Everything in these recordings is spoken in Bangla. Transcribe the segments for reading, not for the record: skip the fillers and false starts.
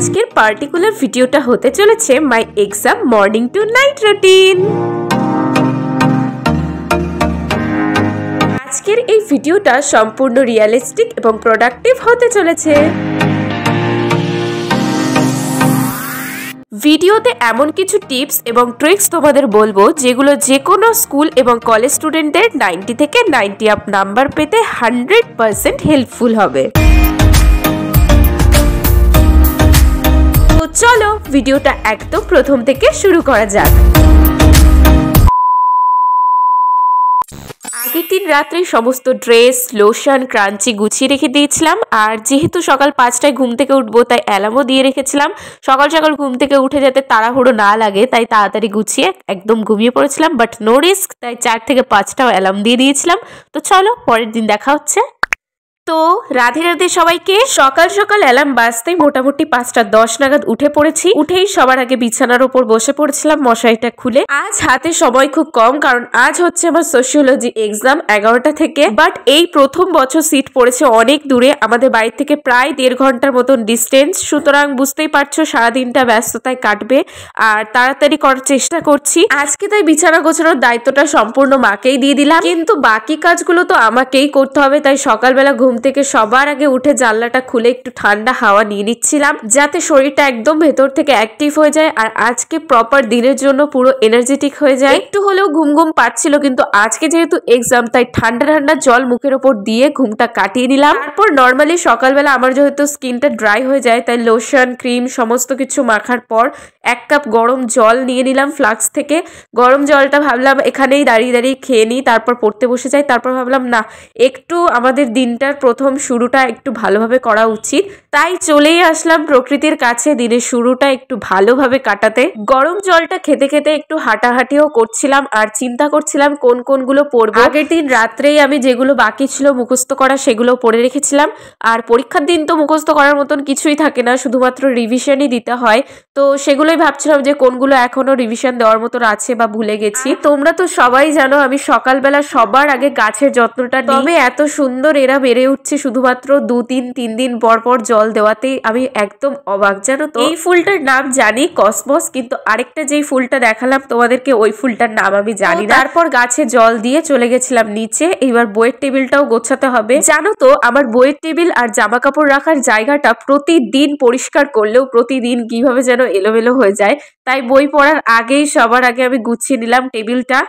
আজকের পার্টিকুলার ভিডিওটা হতে চলেছে মাই exam morning to night routine. আজকের এই ভিডিওটা সম্পূর্ণ রিয়েলিস্টিক এবং প্রোডাক্টিভ হতে চলেছে। ভিডিওতে এমন কিছু টিপস এবং ট্রিক্স তোমাদের বলবো যেগুলো যে কোনো স্কুল এবং কলেজ স্টুডেন্টদের 90 থেকে 90 আপ নাম্বার পেতে 100% হেল্পফুল হবে। তো চলো ভিডিওটা একদম প্রথম থেকে শুরু করা যাক। আগের দিন রাত্রে সমস্ত ড্রেস, লোশন, ক্রাঞ্চি গুছিয়ে রেখে দিয়েছিলাম। আর যেহেতু সকাল 5টায় ঘুম থেকে উঠবো তাই অ্যালার্মও দিয়ে রেখেছিলাম। সকাল সকাল ঘুম থেকে উঠে যাতে তাড়াহুড়ো না লাগে তাই তাড়াতাড়ি গুছিয়ে একদম ঘুমিয়ে পড়েছিলাম, বাট নো রিস্ক, তাই 4 থেকে 5টাও অ্যালার্ম দিয়ে দিয়েছিলাম। তো চলো পরের দিন দেখা হচ্ছে। তো রাধে রাধে সবাইকে। সকাল সকাল অ্যালার্ম বাজতেই মোটামুটি 5:10 নাগাদ উঠে পড়েছি। উঠেই সবার আগে বিছানার উপর বসে পড়েছিলাম মশারিটা খুলে। আজ হাতে সময় খুব কম, কারণ আজ হচ্ছে আমার সোশিওলজি এক্সাম 11টা থেকে। বাট এই প্রথম বছর সিট পড়েছে অনেক দূরে, আমাদের বাড়ি থেকে প্রায় 1.5 ঘন্টার মতন ডিস্টেন্স। সুতরাং বুঝতেই পারছো সারাদিনটা ব্যস্ততায় কাটবে আর তাড়াতাড়ি করার চেষ্টা করছি আজকে। তাই বিছানা গোছানোর দায়িত্বটা সম্পূর্ণ মাকেই দিয়ে দিলাম, কিন্তু বাকি কাজগুলো তো আমাকেই করতে হবে। তাই সকালবেলা ঘুম থেকে সবার আগে উঠে জানলাটা খুলে একটু ঠান্ডা হাওয়া নিয়ে নিচ্ছিলাম, যাতে শরীরটা একদম ভেতর থেকে অ্যাক্টিভ হয়ে যায় আর আজকে প্রপার দিনের জন্য পুরো এনার্জেটিক হয়ে যায়। একটু হলেও ঘুম ঘুম পাচ্ছিল, কিন্তু আজকে যেহেতু এক্সাম তাই ঠান্ডা ঠান্ডা জল মুখের ওপর দিয়ে ঘুমটা কাটিয়ে নিলাম। তারপর নর্মালি সকালবেলা আমার যেহেতু স্কিনটা ড্রাই হয়ে যায় তাই লোশন, ক্রিম সমস্ত কিছু মাখার পর 1 কাপ গরম জল নিয়ে নিলাম ফ্লাক্স থেকে। গরম জলটা ভাবলাম এখানেই দাঁড়িয়ে দাঁড়িয়ে খেয়ে নিই, তারপর পড়তে বসে যাই। তারপর ভাবলাম না, একটু আমাদের দিনটার প্রথম শুরুটা একটু ভালোভাবে করা উচিত, তাই চলেই আসলাম প্রকৃতির কাছে দিনের শুরুটা একটু ভালোভাবে কাটাতে। গরম জলটা খেতে খেতে একটু হাঁটাহাঁটিও করছিলাম আর চিন্তা করছিলাম কোন কোনগুলো পড়বো। আগের দিন রাত্রেই আমি যেগুলো বাকি ছিল মুখস্থ করা সেগুলো পড়ে রেখেছিলাম। আর পরীক্ষার দিন তো মুখস্থ করার মতন কিছুই থাকে না, শুধুমাত্র রিভিশনই দিতে হয়। তো সেগুলোই ভাবছিলাম যে কোনগুলো এখনো রিভিশন দেওয়ার মতন আছে বা ভুলে গেছি। তোমরা তো সবাই জানো আমি সকালবেলা সবার আগে গাছের যত্নটা নিই, তবে এত সুন্দর এরা বেড়ে উঠছে শুধুমাত্র 2-3 দিন পর পর জল দেওয়াতেই আমি একদম অবাক, জানো তো। এই ফুলটার নাম জানি কসমস, কিন্তু আরেকটা যেই ফুলটা দেখালাম তোমাদেরকে ওই ফুলটার নাম আমি জানি না। তারপর গাছে জল দিয়ে চলে গেছিলাম নিচে। এবার বইয়ের টেবিলটাও গোছাতে হবে। জানো তো আমার বইয়ের টেবিল আর জামা কাপড় রাখার জায়গাটা প্রতিদিন পরিষ্কার করলেও প্রতিদিন কিভাবে যেন এলোমেলো হয়ে যায়। তাই বই পড়ার আগেই সবার আগে আমি গুছিয়ে নিলাম টেবিলটা।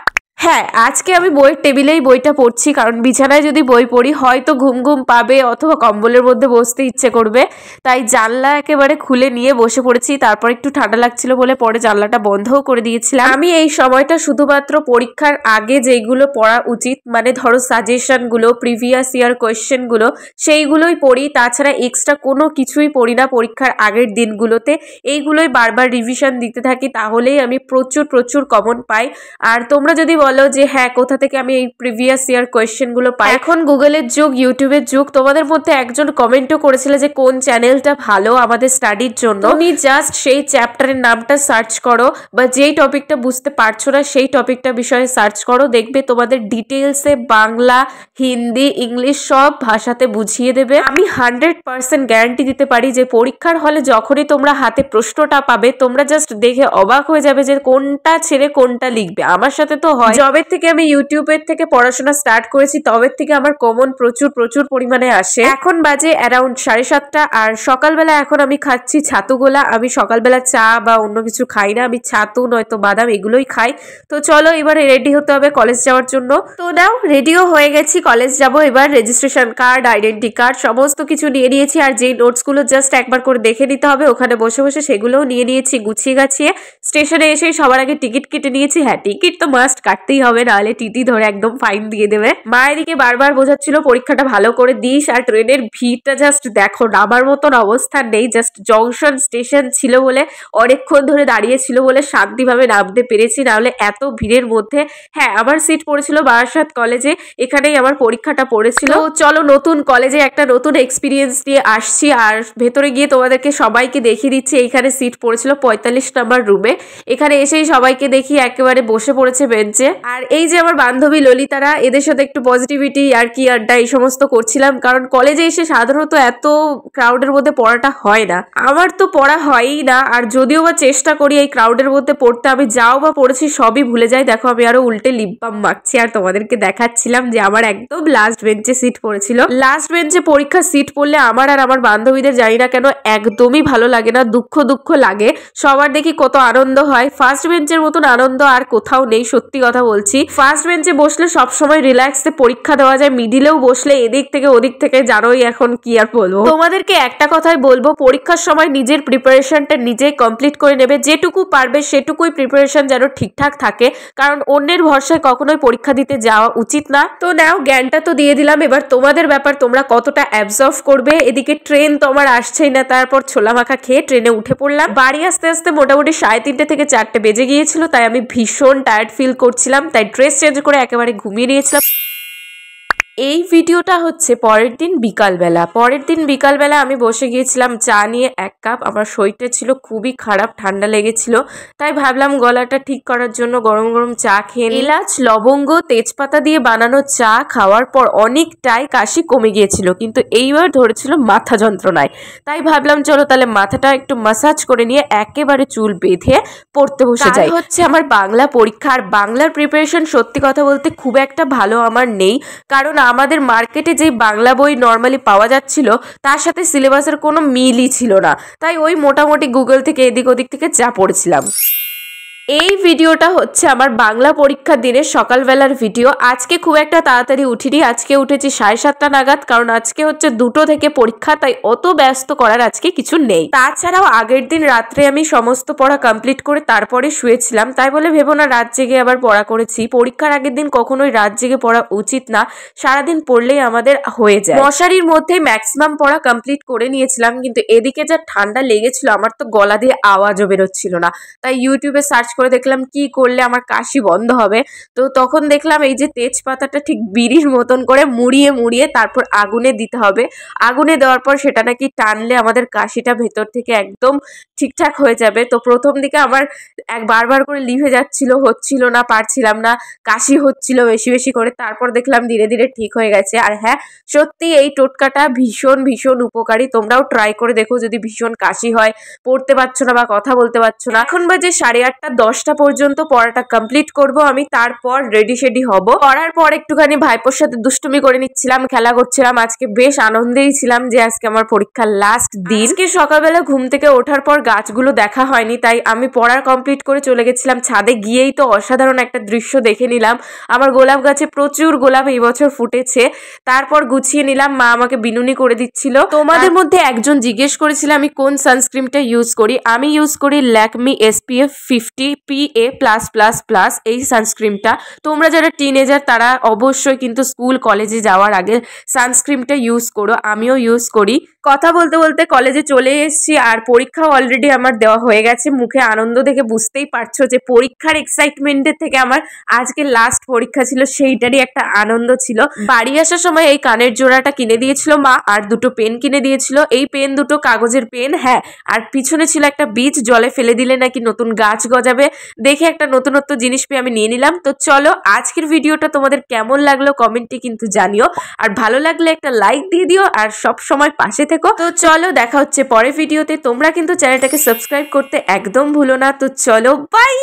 হ্যাঁ, আজকে আমি বইয়ের টেবিলেই বইটা পড়ছি, কারণ বিছানায় যদি বই পড়ি হয়তো ঘুম ঘুম পাবে অথবা কম্বলের মধ্যে বসতে ইচ্ছে করবে। তাই জানলা একেবারে খুলে নিয়ে বসে পড়েছি। তারপর একটু ঠান্ডা লাগছিল বলে পরে জানলাটা বন্ধও করে দিয়েছিলাম। আমি এই সময়টা শুধুমাত্র পরীক্ষার আগে যেগুলো পড়া উচিত, মানে ধরো সাজেশনগুলো, প্রিভিয়াস ইয়ার কোয়েশ্চেনগুলো, সেইগুলোই পড়ি। তাছাড়া এক্সট্রা কোনো কিছুই পড়ি না পরীক্ষার আগের দিনগুলোতে। এইগুলোই বারবার রিভিশন দিতে থাকি, তাহলেই আমি প্রচুর প্রচুর কমন পাই। আর তোমরা যদি বলো যে হ্যাঁ কোথা থেকে আমি এই প্রিভিয়াস ইয়ার কোয়েশ্চেন গুলো পাই, এখন গুগলের যুগ, ইউটিউবের যুগ। তোমাদের মধ্যে একজন কমেন্টও করেছিল যে কোন চ্যানেলটা ভালো আমাদের স্টাডির জন্য। তুমি জাস্ট সেই চ্যাপ্টারের নামটা সার্চ করো বা যেই টপিকটা বুঝতে পারছো না সেই টপিকটা বিষয়ে সার্চ করো, দেখবে তোমাদের ডিটেলসে বাংলা, হিন্দি, ইংলিশ সব ভাষাতে বুঝিয়ে দেবে। আমি 100% গ্যারান্টি দিতে পারি যে পরীক্ষার হলে যখনই তোমরা হাতে প্রশ্নটা পাবে তোমরা জাস্ট দেখে অবাক হয়ে যাবে যে কোনটা ছেড়ে কোনটা লিখবে। আমার সাথে তো হয়, জবের থেকে আমি ইউটিউবের থেকে পড়াশোনা স্টার্ট করেছি তবের থেকে আমার কমন প্রচুর প্রচুর পরিমাণে আসে। এখন বাজে অ্যারাউন্ড 7:30 আর সকালবেলা এখন আমি খাচ্ছি ছাতু গোলা। আমি সকালবেলা চা বা অন্য কিছু খাই না, আমি ছাতু নয়তো বাদাম এগুলোই খাই। তো চলো এবারে রেডি হতে হবে কলেজ যাওয়ার জন্য। তো নাও রেডিও হয়ে গেছি, কলেজ যাব। এবার রেজিস্ট্রেশন কার্ড, আইডেন্টি কার্ড সমস্ত কিছু নিয়ে নিয়েছি। আর যেই নোটসগুলো জাস্ট একবার করে দেখে নিতে হবে ওখানে বসে বসে সেগুলোও নিয়ে নিয়েছি গুছিয়ে গাছিয়ে। স্টেশনে এসেই সবার আগে টিকিট কেটে নিয়েছি। হ্যাঁ, টিকিট তো মাস্ট কাটতেই হবে, নাহলে টিটি ধরে একদম ফাইন দিয়ে দেবে। মা এদিকে বারবার বোঝাচ্ছিল পরীক্ষাটা ভালো করে দিস। আর ট্রেনের ভিড়টা জাস্ট দেখো, নামার মতন অবস্থা নেই। জাস্ট জংশন স্টেশন ছিল বলে অনেকক্ষণ ধরে দাঁড়িয়ে ছিল বলে শান্তিভাবে নামতে পেরেছি, নাহলে এত ভিড়ের মধ্যে। হ্যাঁ, আমার সিট পড়েছিল বারাসাত কলেজে, এখানেই আমার পরীক্ষাটা পড়েছিল। চলো নতুন কলেজে একটা নতুন এক্সপিরিয়েন্স নিয়ে আসছি আর ভেতরে গিয়ে তোমাদেরকে সবাইকে দেখিয়ে দিচ্ছি। এইখানে সিট পড়েছিল 45 নাম্বার রুমে। এখানে এসেই সবাইকে দেখি একেবারে বসে পড়েছে বেঞ্চে। আর এই যে আমার বান্ধবী ললিতারা, এদের সাথে একটু পজিটিভিটি আর কি আড্ডা এই সমস্ত করছিলাম, কারণ কলেজে এসে সাধারণত এত ক্রাউডের মধ্যে পড়াটা হয় না। আমার তো পড়া হয়ই না, আর যদিও বা চেষ্টা করি এই ক্রাউডের মধ্যে পড়তে, আমি যাও বা পড়েছি সবই ভুলে যাই। দেখো আমি আরো উল্টে লিপ বাম মাখছি আর তোমাদেরকে দেখাচ্ছিলাম যে আমার একদম লাস্ট বেঞ্চে সিট পড়েছিল। লাস্ট বেঞ্চে পরীক্ষা সিট পড়লে আমার আর আমার বান্ধবীদের জানি না কেন একদমই ভালো লাগে না, দুঃখ দুঃখ লাগে। সবার দেখি কত আনন্দ হয়, ফার্স্ট বেঞ্চের মতন আনন্দ আর কোথাও নেই, সত্যি কথা বলছি। ফার্স্ট বেঞ্চে বসলে সবসময় রিল্যাক্সে পরীক্ষা দেওয়া যায়, মিডিলেও বসলে এদিক থেকে ওদিক থেকে জানোই এখন কি আর বলবো। তোমাদেরকে একটা কথাই বলবো, পরীক্ষার সময় নিজের প্রিপারেশনটা নিজেই কমপ্লিট করে নেবে, যেটুকু পারবে সেটুকুই প্রিপারেশন যেন ঠিকঠাক থাকে, কারণ অন্যের ভরসায় কখনোই পরীক্ষা দিতে যাওয়া উচিত না। তো নাও, জ্ঞানটা তো দিয়ে দিলাম, এবার তোমাদের ব্যাপার, তোমরা কতটা অ্যাবজর্ভ করবে। এদিকে ট্রেন তো আমার আসছেই না, তারপর ছোলা মাখা খেয়ে ট্রেনে উঠে পড়লাম। বাড়ি আসতে আসতে মোটামুটি 3:30 থেকে 4টে বেজে গিয়েছিল, তাই আমি ভীষণ টায়ার্ড ফিল করছিলাম, তাই ড্রেস চেঞ্জ করে একেবারে ঘুমিয়ে নিয়েছিলাম। এই ভিডিওটা হচ্ছে পরের দিন বিকালবেলা আমি বসে গিয়েছিলাম চা নিয়ে 1 কাপ। আমার শরীরটা ছিল খুবই খারাপ, ঠান্ডা লেগেছিল, তাই ভাবলাম গলাটা ঠিক করার জন্য গরম গরম চা খেয়ে নিই। এলাচ, লবঙ্গ, তেজপাতা দিয়ে বানানো চা খাওয়ার পর অনেকটাই কাশি কমে গিয়েছিল, কিন্তু এইবার ধরেছিল মাথা যন্ত্রণায়, তাই ভাবলাম চলো তাহলে মাথাটা একটু ম্যাসাজ করে নিয়ে একেবারে চুল বেঁধে পড়তে বসে যাই। হচ্ছে আমার বাংলা পরীক্ষা, আর বাংলার প্রিপারেশন সত্যি কথা বলতে খুব একটা ভালো আমার নেই, কারণ আমাদের মার্কেটে যে বাংলা বই নর্মালি পাওয়া যাচ্ছিল তার সাথে সিলেবাসের কোনো মিলই ছিল না, তাই ওই মোটামুটি গুগল থেকে এদিক ওদিক থেকে যা পড়েছিলাম। এই ভিডিওটা হচ্ছে আমার বাংলা পরীক্ষার দিনের সকালবেলার ভিডিও। আজকে খুব একটা তাড়াতাড়ি উঠিনি, আজকে উঠেছি 7:30 নাগাদ, কারণ আজকে হচ্ছে 2টো থেকে পরীক্ষা, তাই অত ব্যস্ত করার আজকে কিছু নেই। তাছাড়াও আগের দিন রাত্রে আমি সমস্ত পড়া কমপ্লিট করে তারপরে শুয়েছিলাম, তাই বলে ভেবো না রাত জেগে আবার পড়া করেছি। পরীক্ষার আগের দিন কখনোই রাত জেগে পড়া উচিত না, সারাদিন পড়লেই আমাদের হয়ে যায়। মশারির মধ্যেই ম্যাক্সিমাম পড়া কমপ্লিট করে নিয়েছিলাম, কিন্তু এদিকে যা ঠান্ডা লেগেছিল আমার তো গলা দিয়ে আওয়াজও বেরোচ্ছিল না, তাই ইউটিউবে সার্চ করে দেখলাম কি করলে আমার কাশি বন্ধ হবে। তো তখন দেখলাম এই যে তেজপাতাটা ঠিক বিড়ির মতন করে মুড়িয়ে মুড়িয়ে তারপর আগুনে দিতে হবে, আগুনে দেওয়ার পর সেটা নাকি টানলে আমাদের কাশিটা ভেতর থেকে একদম ঠিকঠাক হয়ে যাবে। তো প্রথম দিকে আমার বারবার করে লিভে যাচ্ছিল, হচ্ছিল না, পারছিলাম না, কাশি হচ্ছিল বেশি বেশি করে, তারপর দেখলাম ধীরে ধীরে ঠিক হয়ে গেছে। আর হ্যাঁ, সত্যি এই টোটকাটা ভীষণ ভীষণ উপকারী, তোমরাও ট্রাই করে দেখো যদি ভীষণ কাশি হয়, পড়তে পারছো না বা কথা বলতে পারছো না। এখন বাজে 8:30, 10টা পর্যন্ত পড়াটা কমপ্লিট করব আমি, তারপর রেডি শেডি হব। পড়ার পর একটুখানি ভাইপোর সাথে দুষ্টুমি করে নিচ্ছিলাম, খেলা করছিলাম। আজকে বেশ আনন্দেই ছিলাম যে আজকে আমার পরীক্ষার লাস্ট দিন। আজকে সকালবেলা ঘুম থেকে ওঠার পর গাছগুলো দেখা হয়নি, তাই আমি পড়া কমপ্লিট করে চলে গেছিলাম ছাদে। গিয়েই তো অসাধারণ একটা দৃশ্য দেখে নিলাম, আমার গোলাপ গাছে প্রচুর গোলাপ এই বছর ফুটেছে। তারপর গুছিয়ে নিলাম, মা আমাকে বিনুনি করে দিচ্ছিল। তোমাদের মধ্যে একজন জিজ্ঞেস করেছিল আমি কোন সানস্ক্রিনটা ইউজ করি। আমি ইউজ করি ল্যাকমি SPF 50 PA+++ এই সানস্ক্রিনটা। তোমরা যারা টিনেজার তারা অবশ্যই কিন্তু স্কুল কলেজে যাওয়ার আগে সানস্ক্রিনটা ইউজ করো, আমিও ইউজ করি। কথা বলতে বলতে কলেজে চলে এসেছি, আর পরীক্ষাও অলরেডি আমার দেওয়া হয়ে গেছে। মুখে আনন্দ দেখে বুঝতেই পারছো যে পরীক্ষার এক্সাইটমেন্টের থেকে আমার আজকে লাস্ট পরীক্ষা ছিল সেইটারই একটা আনন্দ ছিল। বাড়ি আসার সময় এই কানের জোড়াটা কিনে দিয়েছিল মা, আর 2টো পেন কিনে দিয়েছিল। এই পেন 2টো কাগজের পেন, হ্যাঁ, আর পিছনে ছিল একটা বীজ, জলে ফেলে দিলে নাকি নতুন গাছ গজাবে। দেখে একটা নতুনত্ব জিনিস পেয়ে আমি নিয়ে নিলাম। তো চলো, আজকের ভিডিওটা তোমাদের কেমন লাগলো কমেন্টে কিন্তু জানিও, আর ভালো লাগলে একটা লাইক দিয়ে দিও, আর সব সময় পাশে থেকো। তো চলো, দেখা হচ্ছে পরের ভিডিওতে। তোমরা কিন্তু চ্যানেলটাকে সাবস্ক্রাইব করতে একদম ভুলো না। তো চলো, বাই।